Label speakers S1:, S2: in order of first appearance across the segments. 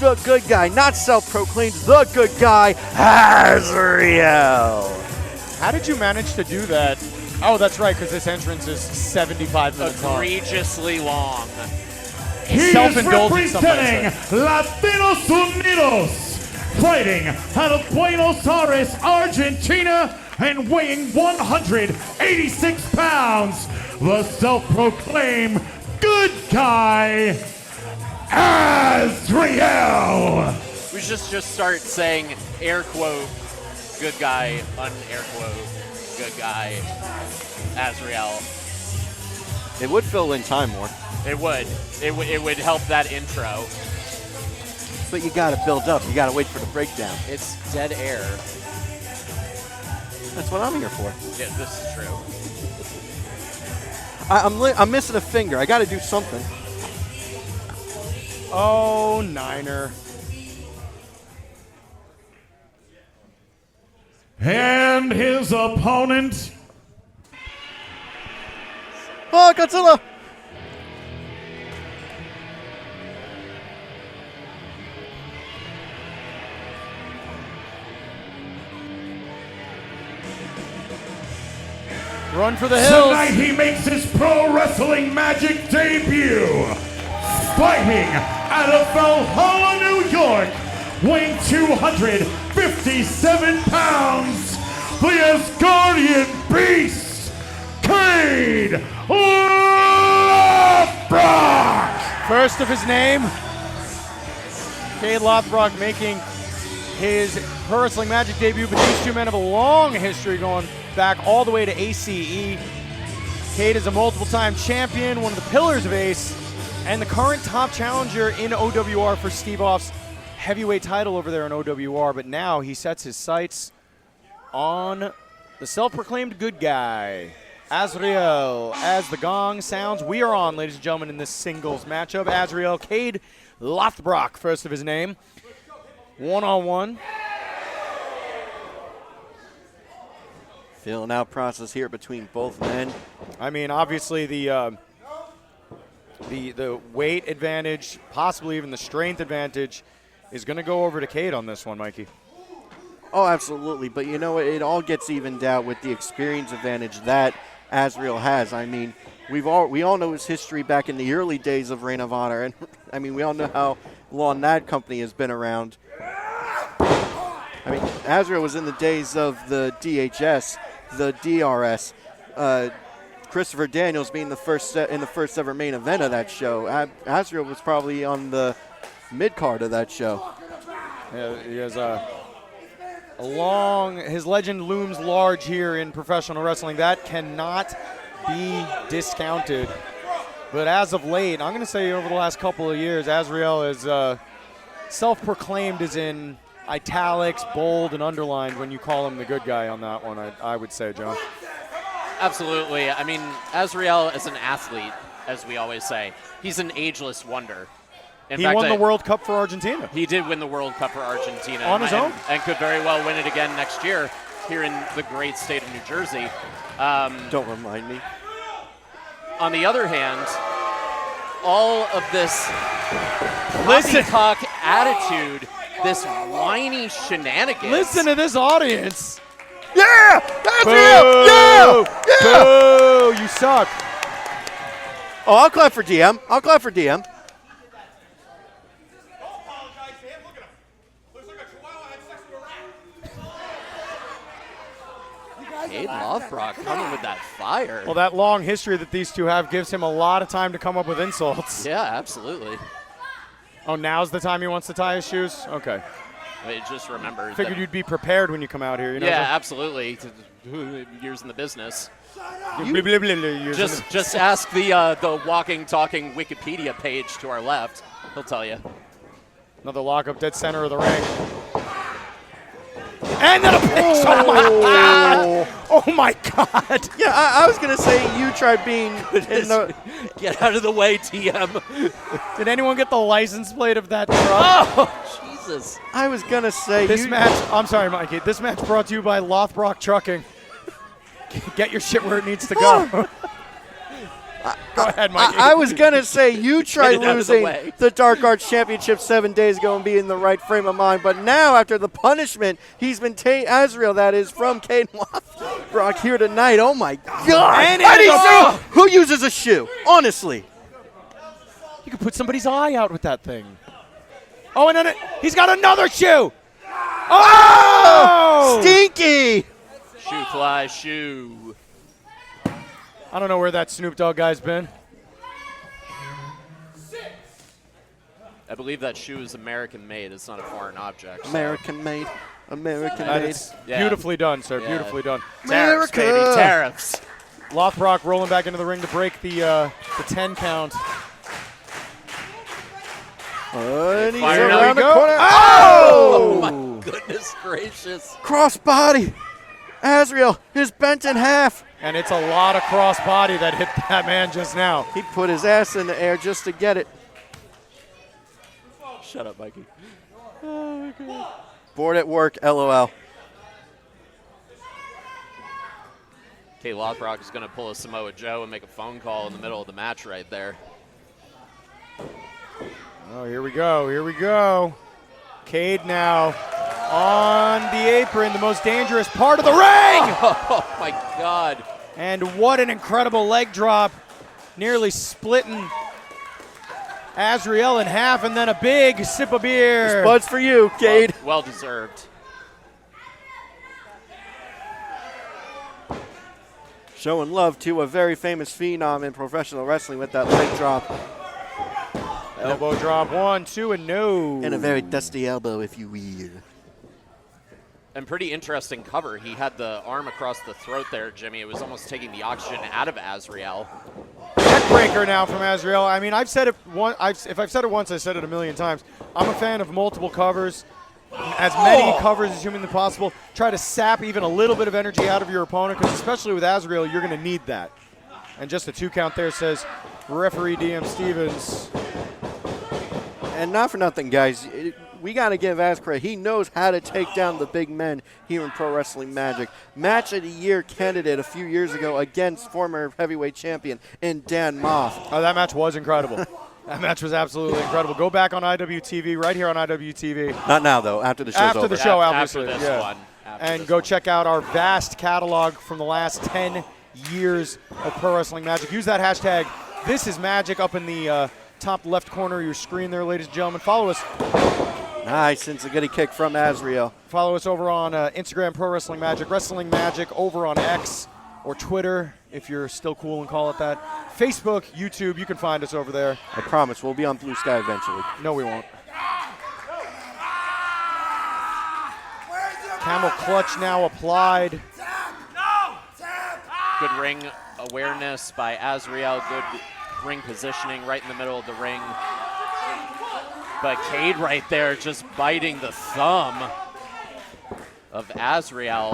S1: the good guy, not self-proclaimed, the good guy, Azrieal.
S2: How did you manage to do that? Oh, that's right, because this entrance is 75 minutes long.
S3: Egregiously long.
S4: He is
S2: Self-indulgent, some might
S4: representing
S2: say.
S4: Latinos Unidos, fighting out of Buenos Aires, Argentina, and weighing 186 pounds, the self-proclaimed good guy, Azrieal.
S3: We should just start saying air quote, good guy, un-air quote, good guy, Azrieal.
S1: It would fill in time more.
S3: It would. It would help that intro.
S1: But you gotta build up. You gotta wait for the breakdown.
S3: It's dead air.
S1: That's what I'm here for.
S3: Yeah, this is true.
S1: I'm missing a finger. I gotta do something.
S2: Oh, Niner.
S4: And his opponent,
S1: Oh, Godzilla!
S2: Run for the hills.
S4: tonight he makes his pro wrestling magic debut, fighting out of Valhalla, New York, weighing 257 pounds, the Asgardian Beast, Kaide Lothbrok.
S2: First of his name, Kaide Lothbrok making his pro wrestling magic debut, but these two men have a long history going back all the way to ACE. Kaide is a multiple-time champion, one of the pillars of ACE, and the current top challenger in OWR for Steve Off's heavyweight title over there in OWR, but now he sets his sights on the self-proclaimed good guy, Azrieal. As the gong sounds, we are on, ladies and gentlemen, in this singles matchup. Azrieal, Kaide Lothbrok, first of his name. One-on-one.
S1: Feeling out process here between both men.
S2: I mean, obviously the weight advantage, possibly even the strength advantage, is going to go over to Kaide on this one, Mikey.
S1: Oh, absolutely. But you know what? It all gets evened out with the experience advantage that Azrieal has. I mean, we all know his history back in the early days of Reign of Honor, and I mean, we all know how long that company has been around. I mean, Azrieal was in the days of the DHS, the DRS. Christopher Daniels being the first ever main event of that show. Azrieal was probably on the mid card of that show.
S2: Yeah, he has a long. His legend looms large here in professional wrestling. That cannot be discounted. But as of late, I'm going to say over the last couple of years, Azrieal is self-proclaimed as in italics, bold, and underlined when you call him the good guy on that one, I would say, John.
S3: Absolutely. I mean, Azrieal is an athlete, as we always say. He's an ageless wonder. In
S2: He
S3: fact,
S2: won the World Cup for Argentina.
S3: He did win the World Cup for Argentina.
S2: On his own.
S3: And could very well win it again next year here in the great state of New Jersey.
S1: Don't remind me.
S3: On the other hand, all of this poppycock attitude, this whiny shenanigans.
S2: Listen to this audience.
S1: Yeah! Azrieal! Yeah! Yeah!
S2: Boo! You suck.
S1: Oh, I'll clap for DM. I'll clap for DM.
S3: Kaide Lothbrok coming with that fire.
S2: Well, that long history that these two have gives him a lot of time to come up with insults.
S3: Yeah, absolutely.
S2: Oh, now's the time he wants to tie his shoes? Okay.
S3: I just remembered.
S2: Figured you'd be prepared when you come out here. You know
S3: Yeah, absolutely. Years in the business.
S2: Just
S3: Just ask the walking, talking Wikipedia page to our left. He'll tell you.
S2: another lockup, dead center of the ring. And then a pinch. Oh my god! Oh my god!
S1: Yeah, I was gonna say you try being in the.
S3: Get out of the way, TM.
S2: Did anyone get the license plate of that truck?
S3: Oh, Jesus.
S1: I was gonna say
S2: This
S1: you,
S2: match, I'm sorry, Mikey. This match brought to you by Lothbrok Trucking. Get your shit where it needs to go. Go ahead, Mikey.
S1: I was going to say you tried
S3: Get it out of the
S1: losing
S3: way.
S1: the Dark Arts Championship 7 days ago and be in the right frame of mind, but now after the punishment, he's been Azrieal, that is, from Kaide Lothbrok here tonight. Oh, my God.
S2: And
S1: How do
S2: it
S1: you
S2: is
S1: say, who uses a shoe? Honestly.
S2: You could put somebody's eye out with that thing. Oh, and then he's got another shoe. Oh!
S1: Stinky.
S3: Shoe fly, shoe.
S2: I don't know where that Snoop Dogg guy's been.
S3: I believe that shoe is American made. It's not a foreign object. so-
S1: American made. American
S2: That
S1: made.
S2: is
S3: Yeah.
S2: beautifully done, sir.
S3: Yeah.
S2: Beautifully done.
S3: Tariffs, baby,
S1: America.
S3: tariffs.
S2: Lothbrok rolling back into the ring to break the 10 count.
S1: And he's
S3: Fired up.
S1: around the
S2: There we go.
S1: corner.
S3: Oh my goodness gracious.
S1: Crossbody. Azrieal is bent in half.
S2: And it's a lot of cross body that hit that man just now.
S1: He put his ass in the air just to get it.
S3: Shut up, Mikey.
S1: Bored at work, LOL.
S3: Kaide Lothbrok is going to pull a Samoa Joe and make a phone call in the middle of the match right there.
S2: Oh, here we go. Here we go. Kaide now on the apron, the most dangerous part of the ring.
S3: Oh my God.
S2: And what an incredible leg drop. Nearly splitting Azrieal in half, and then a big sip of beer.
S1: Bud's for you, Kaide.
S3: Well deserved.
S1: Showing love to a very famous phenom in professional wrestling with that leg drop.
S2: Elbow drop, 1, 2, and no.
S1: And a very dusty elbow, if you will.
S3: And pretty interesting cover. He had the arm across the throat there, Jimmy. It was almost taking the oxygen out of Azrieal.
S2: Neckbreaker now from Azrieal. I mean, I've said it if I've said it once, I said it a million times. I'm a fan of multiple covers. As many covers as humanly possible. Try to sap even a little bit of energy out of your opponent, because especially with Azrieal, you're going to need that. And just a 2 count there says referee DM Stevens.
S1: And not for nothing, guys. We got to give Az credit. He knows how to take down the big men here in Pro Wrestling Magic. Match of the Year candidate a few years ago against former heavyweight champion in Dan Moff.
S2: Oh, that match was incredible. That match was absolutely incredible. Go back on IWTV, right here on IWTV.
S1: Not now, though. After the show's
S2: After
S1: over.
S2: the show,
S3: After
S2: obviously.
S3: this
S2: yeah.
S3: one. After
S2: And
S3: this
S2: go
S3: one.
S2: check out our vast catalog from the last 10 years of Pro Wrestling Magic. Use that hashtag, This Is Magic, up in the top left corner of your screen there, ladies and gentlemen. Follow us.
S1: Nice. It's a goody kick from Azrieal.
S2: Follow us over on Instagram, Pro Wrestling Magic, Wrestling Magic, over on X or Twitter, if you're still cool and call it that. Facebook, YouTube, you can find us over there.
S1: I promise we'll be on Blue Sky eventually.
S2: No, we won't. Camel clutch now applied.
S3: Good ring awareness by Azrieal. Good ring positioning right in the middle of the ring. But Kaide right there just biting the thumb of Azrieal.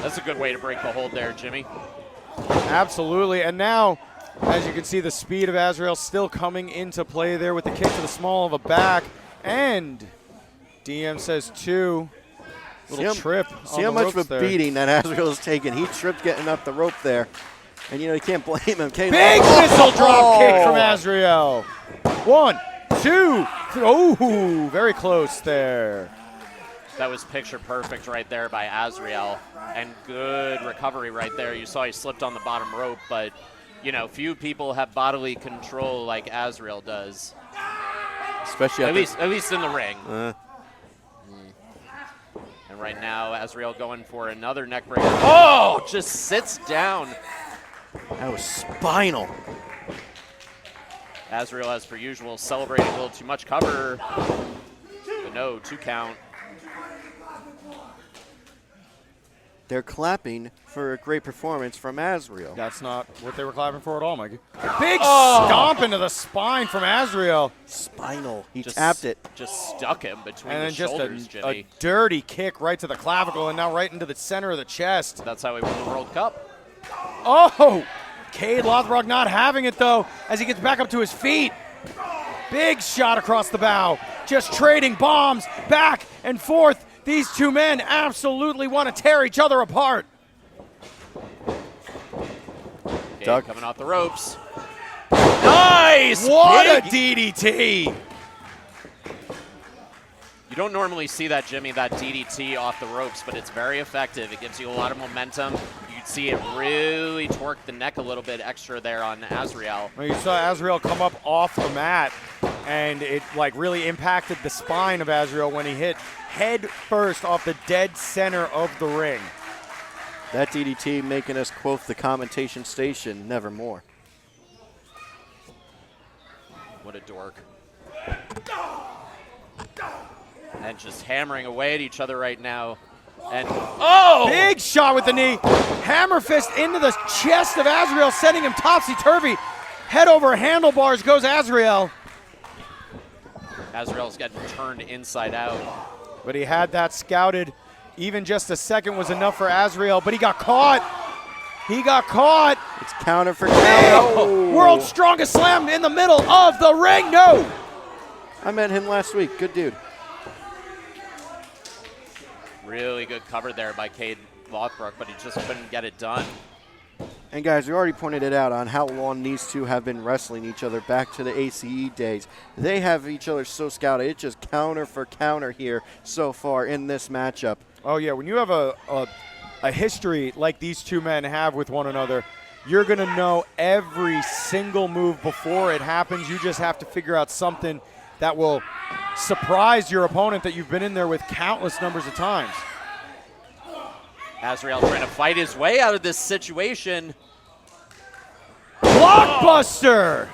S3: That's a good way to break the hold there, Jimmy.
S2: Absolutely. And now, as you can see, the speed of Azrieal still coming into play there with the kick to the small of a back. And DM says 2. Little trip.
S1: See how much of a beating that Azrieal has taken. He tripped getting up the rope there. And, you can't blame him.
S2: Big missile drop kick from Azrieal. 1, 2, 3. Oh, very close there.
S3: That was picture perfect right there by Azrieal. And good recovery right there. You saw he slipped on the bottom rope, but, few people have bodily control like Azrieal does.
S1: Especially
S3: At least in the ring. And right now, Azrieal going for another neck breaker. Oh, just sits down.
S1: That was spinal.
S3: Azrieal, as per usual, celebrating a little too much cover. But no, 2 count.
S1: They're clapping for a great performance from Azrieal.
S2: That's not what they were clapping for at all, Mikey. Big stomp into the spine from Azrieal.
S1: Spinal. He
S3: Just
S1: tapped it.
S3: Just stuck him between
S2: And
S3: the
S2: then just
S3: shoulders,
S2: a
S3: Jimmy.
S2: dirty kick right to the clavicle and now right into the center of the chest.
S3: That's how he won the World Cup.
S2: Oh, Kaide Lothbrok not having it, though, as he gets back up to his feet. Big shot across the bow. Just trading bombs back and forth. These two men absolutely want to tear each other apart.
S3: Kaide coming off the ropes. Nice!
S2: What
S3: Big.
S2: a DDT!
S3: You don't normally see that, Jimmy, that DDT off the ropes, but it's very effective. It gives you a lot of momentum. You can see it really torque the neck a little bit extra there on Azriel.
S2: Well, you saw Azriel come up off the mat, and it like really impacted the spine of Azriel when he hit head first off the dead center of the ring.
S1: That DDT making us quote the commentation station, nevermore.
S3: What a dork. And just hammering away at each other right now. And oh!
S2: Big shot with the knee. Hammer fist into the chest of Azriel, sending him topsy-turvy. Head over handlebars goes Azriel.
S3: Azriel's getting turned inside out.
S2: But he had that scouted. Even just a second was enough for Azriel, but he got caught. He got caught.
S1: It's counter for counter.
S2: Oh. World's strongest slam in the middle of the ring. No.
S1: I met him last week. Good dude.
S3: Really good cover there by Kaide Lothbrok, but he just couldn't get it done.
S1: And guys, we already pointed it out on how long these two have been wrestling each other back to the ACE days. They have each other so scouted. It's just counter for counter here so far in this matchup.
S2: Oh, yeah. When you have a history like these two men have with one another, you're going to know every single move before it happens. You just have to figure out something that will surprise your opponent that you've been in there with countless numbers of times.
S3: Azriel trying to fight his way out of this situation.
S2: Blockbuster!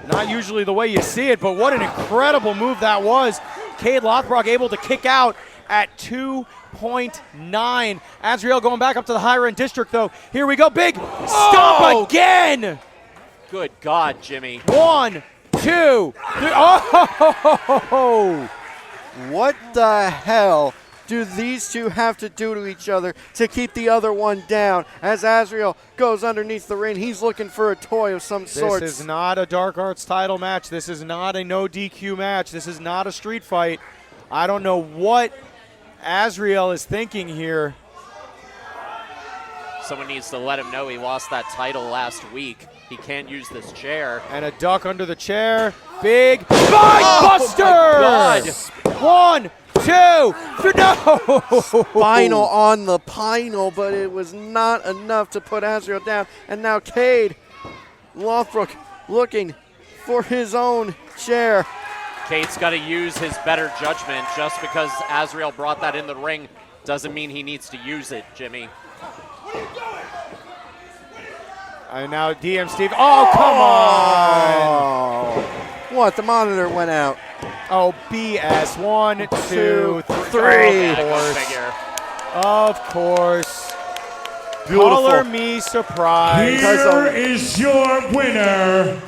S2: Not usually the way you see it, but what an incredible move that was. Kaide Lothbrok able to kick out at 2.9. Azriel going back up to the higher end district, though. Here we go. Big stomp again.
S3: Good God, Jimmy.
S2: 1, 2, 3. Oh!
S1: What the hell do these two have to do to each other to keep the other one down? As Azriel goes underneath the ring, he's looking for a toy of some sort.
S2: This is not a Dark Arts title match. This is not a no DQ match. This is not a street fight. I don't know what Azriel is thinking here.
S3: Someone needs to let him know he lost that title last week. He can't use this chair.
S2: And a duck under the chair. Big buster!
S3: God.
S2: 1, 2, 3. No!
S1: Spinal on the pinal, but it was not enough to put Azriel down. And now Kaide Lothbrok looking for his own chair.
S3: Kaide's got to use his better judgment. Just because Azriel brought that in the ring doesn't mean he needs to use it, Jimmy.
S2: And now DM Steve. Oh, come on!
S1: What? The monitor went out.
S2: Oh, BS. 1, 2, 3. Of course.
S1: Beautiful.
S2: Color me surprised.
S4: Here is your winner,